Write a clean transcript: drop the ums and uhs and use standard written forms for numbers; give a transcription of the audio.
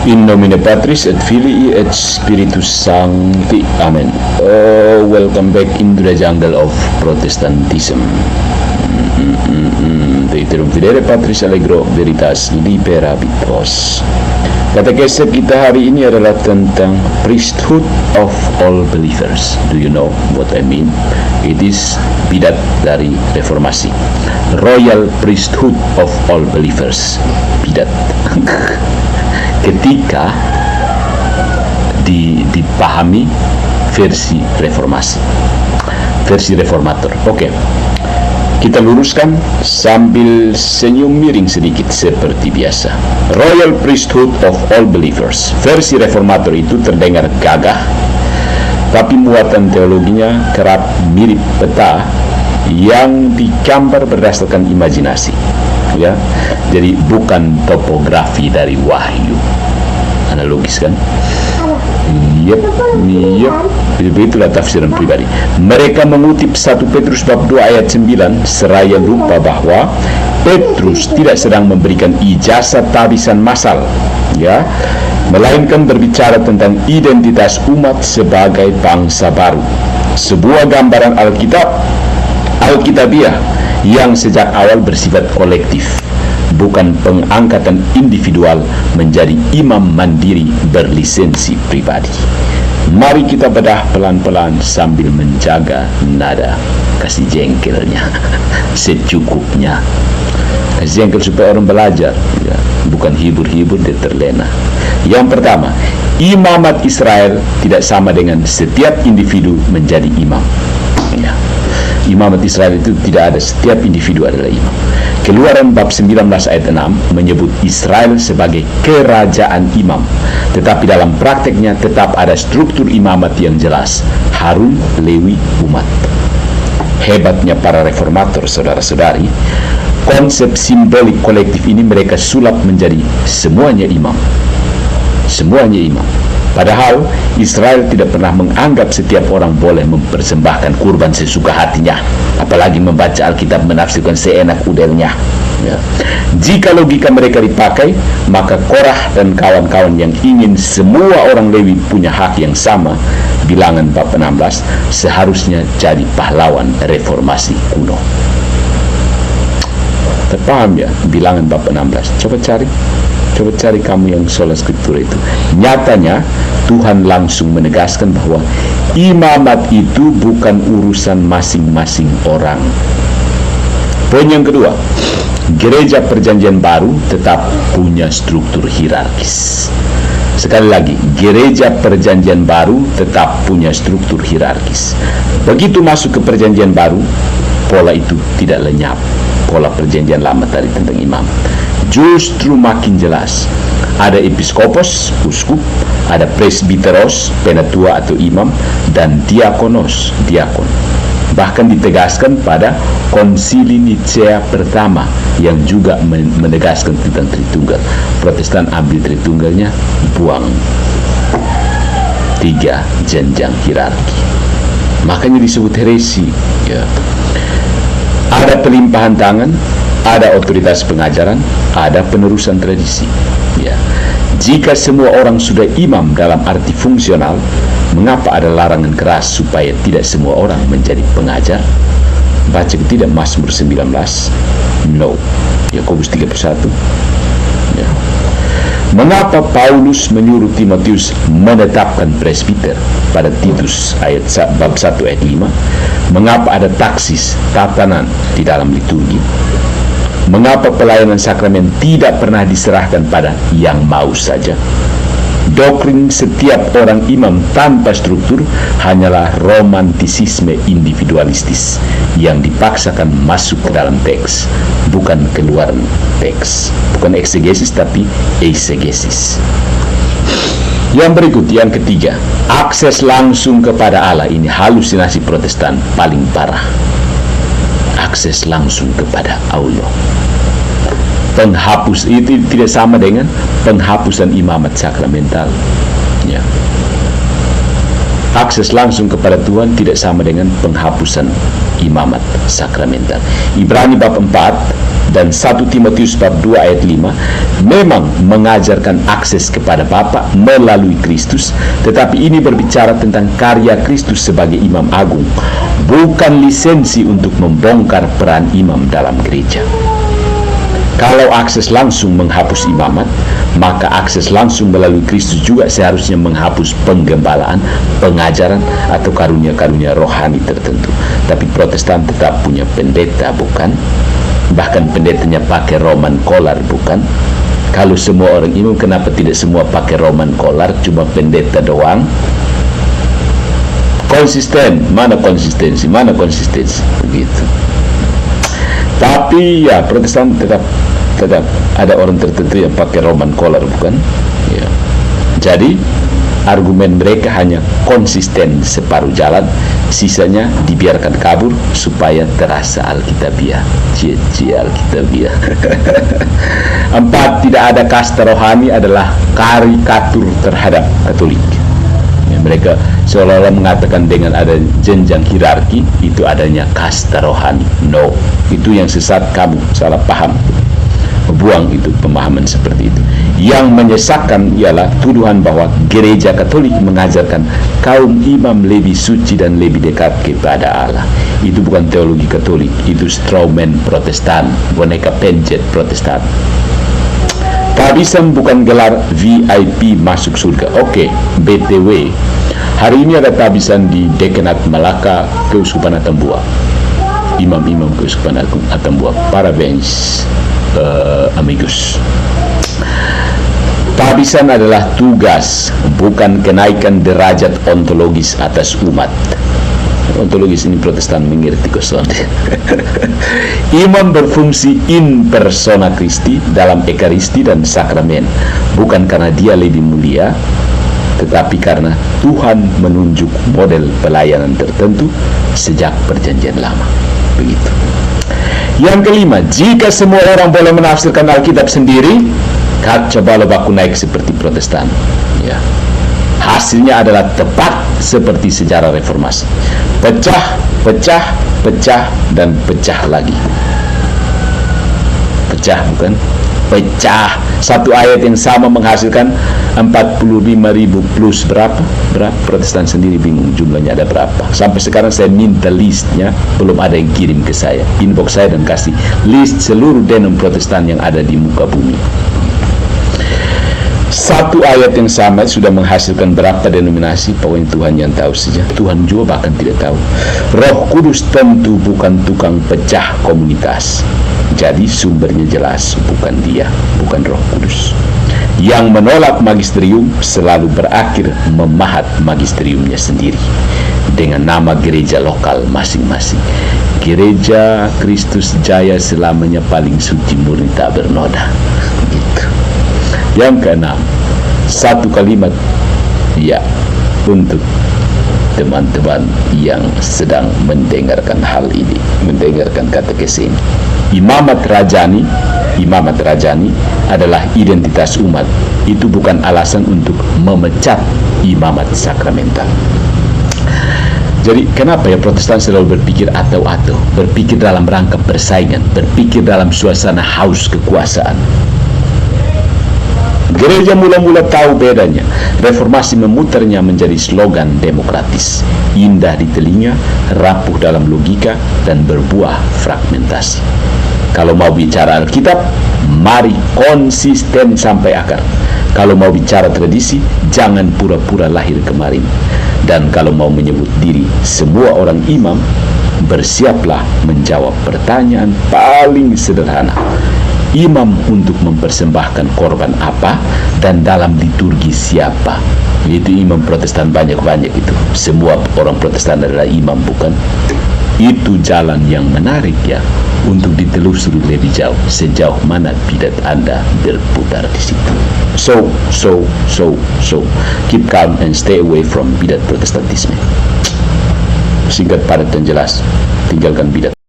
In nomine Patris et Filii et Spiritus Sancti. Amen. Oh, welcome back into the jungle of Protestantism. Deiterum Fidere Patris Allegro Veritas Liberabit Vos. Katekese kita hari ini adalah tentang priesthood of all believers. Do you know what I mean? It is bidat dari reformasi. Royal priesthood of all believers. Bidat. Ketika dipahami versi reformasi, versi reformator. Oke. Kita luruskan sambil senyum miring sedikit seperti biasa. Royal priesthood of all believers. Versi reformator itu terdengar gagah, tapi muatan teologinya kerap mirip peta yang digambar berdasarkan imajinasi. Ya, jadi bukan topografi dari Wahyu. Analogis kan? Yep. Itulah tafsiran pribadi. Mereka mengutip 1 Petrus bab 2 ayat 9 seraya lupa bahwa Petrus tidak sedang memberikan ijazah tabisan massal, ya, melainkan berbicara tentang identitas umat sebagai bangsa baru. Sebuah gambaran Alkitabiah yang sejak awal bersifat kolektif, bukan pengangkatan individual menjadi imam mandiri berlisensi pribadi. Mari kita bedah pelan-pelan sambil menjaga nada. Kasih jengkelnya secukupnya. Kasih jengkel supaya orang belajar, ya, bukan hibur-hibur dia terlena. Yang pertama, imamat Israel tidak sama dengan setiap individu menjadi imam, ya. Imamat Israel itu tidak ada setiap individu adalah imam. Keluaran bab 19 ayat 6 menyebut Israel sebagai kerajaan imam, tetapi dalam prakteknya tetap ada struktur imamat yang jelas. Harun, Lewi, umat. Hebatnya para reformator, saudara-saudari, konsep simbolik kolektif ini mereka sulap menjadi semuanya imam. Semuanya imam. Padahal Israel tidak pernah menganggap setiap orang boleh mempersembahkan kurban sesuka hatinya, apalagi membaca Alkitab menafsirkan seenak udelnya, ya. Jika logika mereka dipakai, maka Korah dan kawan-kawan yang ingin semua orang Lewi punya hak yang sama, Bilangan bab 16, seharusnya jadi pahlawan reformasi kuno. Terpaham ya? Bilangan bab 16. Coba cari kamu yang sola scriptura itu. Nyatanya Tuhan langsung menegaskan bahwa imamat itu bukan urusan masing-masing orang. Poin yang kedua, gereja perjanjian baru tetap punya struktur hierarkis. Sekali lagi, gereja perjanjian baru tetap punya struktur hierarkis. Begitu masuk ke perjanjian baru, pola itu tidak lenyap. Pola perjanjian lama tadi tentang imam justru makin jelas. Ada episkopos, uskup, ada presbiteros, penatua atau imam, dan diakonos, diakon. Bahkan ditegaskan pada Konsili Nicea pertama yang juga menegaskan tentang Tritunggal. Protestan ambil Tritunggalnya, buang. 3 jenjang hierarki. Makanya disebut heresi, ya. Ada pelimpahan tangan, ada otoritas pengajaran, ada penerusan tradisi, ya. Jika semua orang sudah imam dalam arti fungsional, mengapa ada larangan keras supaya tidak semua orang menjadi pengajar? Baca tidak Mazmur 19? No. Yakobus 3:1. Ya. Mengapa Paulus menyuruh Timotius menetapkan presbiter pada Titus bab 1 ayat 5? Mengapa ada taksis, tatanan di dalam liturgi? Mengapa pelayanan sakramen tidak pernah diserahkan pada yang mau saja? Doktrin setiap orang imam tanpa struktur hanyalah romantisisme individualistis yang dipaksakan masuk ke dalam teks, bukan keluar teks. Bukan eksegesis tapi eisegesis. Yang berikut, yang ketiga, akses langsung kepada Allah. Ini halusinasi Protestan paling parah. Akses langsung kepada Allah. Penghapus itu tidak sama dengan penghapusan imamat sakramental, ya. Akses langsung kepada Tuhan tidak sama dengan penghapusan imamat sakramental. Ibrani bab 4 dan 1 Timotius bab 2 ayat 5 memang mengajarkan akses kepada Bapa melalui Kristus, tetapi ini berbicara tentang karya Kristus sebagai imam agung, bukan lisensi untuk membongkar peran imam dalam gereja. Kalau akses langsung menghapus imamat, maka akses langsung melalui Kristus juga seharusnya menghapus penggembalaan, pengajaran, atau karunia-karunia rohani tertentu. Tapi Protestan tetap punya pendeta, bukan? Bahkan pendetanya pakai Roman collar, bukan? Kalau semua orang imam, kenapa tidak semua pakai Roman collar, cuma pendeta doang? Konsisten, mana konsistensi? Mana konsistensi? Begitu. Tapi ya, Protestan tetap ada orang tertentu yang pakai Roman collar, bukan? Ya. Jadi argumen mereka hanya konsisten separuh jalan, sisanya dibiarkan kabur supaya terasa Alkitabiah. Cie Alkitabiah. 4. Tidak ada kasta rohani adalah karikatur terhadap Katolik. Ya, mereka seolah-olah mengatakan dengan ada jenjang hierarki itu adanya kasta rohani. No, itu yang sesat, kamu salah paham. Buang itu pemahaman seperti itu. Yang menyesatkan ialah tuduhan bahwa gereja Katolik mengajarkan kaum imam lebih suci dan lebih dekat kepada Allah. Itu bukan teologi Katolik, itu strawman Protestan, boneka pencet Protestan. Tabisan bukan gelar VIP masuk surga. Oke, BTW, hari ini ada tabisan di Dekanat Malaka, Keuskupan Atambua. Imam-imam Keuskupan Atambua, parabéns, amigos. Tabisan adalah tugas, bukan kenaikan derajat ontologis atas umat. Ontologis ini Protestan mengerti kosong. Imam berfungsi in persona Christi dalam ekaristi dan sakramen, bukan karena dia lebih mulia, tetapi karena Tuhan menunjuk model pelayanan tertentu sejak perjanjian lama. Begitu. Yang kelima, jika semua orang boleh menafsirkan Alkitab sendiri, coba baku naik seperti Protestan. Ya. Hasilnya adalah tepat seperti sejarah reformasi. Pecah, pecah, pecah, dan pecah lagi. Pecah, bukan? Pecah. Satu ayat yang sama menghasilkan 45.000 plus berapa? Protestan sendiri bingung jumlahnya ada berapa. Sampai sekarang saya minta listnya, belum ada yang kirim ke saya. Inbox saya dan kasih list seluruh denom Protestan yang ada di muka bumi. Satu ayat yang sama sudah menghasilkan berapa denominasi, pokoknya Tuhan yang tahu saja. Tuhan juga bahkan tidak tahu. Roh Kudus tentu bukan tukang pecah komunitas. Jadi sumbernya jelas, bukan dia, bukan Roh Kudus. Yang menolak magisterium selalu berakhir memahat magisteriumnya sendiri dengan nama gereja lokal masing-masing. Gereja Kristus Jaya selamanya paling suci, murni, tak bernoda. Gitu. Yang keenam, satu kalimat ya untuk teman-teman yang sedang mendengarkan hal ini, mendengarkan katekes ini. Imamat rajani adalah identitas umat. Itu bukan alasan untuk memecat imamat sakramental. Jadi kenapa ya Protestan selalu berpikir atau berpikir dalam rangka persaingan, berpikir dalam suasana haus kekuasaan. Gereja mula-mula tahu bedanya. Reformasi memutarnya menjadi slogan demokratis, indah di telinga, rapuh dalam logika, dan berbuah fragmentasi. Kalau mau bicara Alkitab, mari konsisten sampai akar. Kalau mau bicara tradisi, jangan pura-pura lahir kemarin. Dan kalau mau menyebut diri semua orang imam, bersiaplah menjawab pertanyaan paling sederhana. Imam untuk mempersembahkan korban apa dan dalam liturgi siapa? Itu imam Protestan banyak-banyak itu. Semua orang Protestan adalah imam, bukan? Itu jalan yang menarik ya untuk ditelusuri lebih jauh, sejauh mana bidat Anda berputar di situ. So keep calm and stay away from bidat Protestantisme. Singkat, padat, dan jelas, tinggalkan bidat.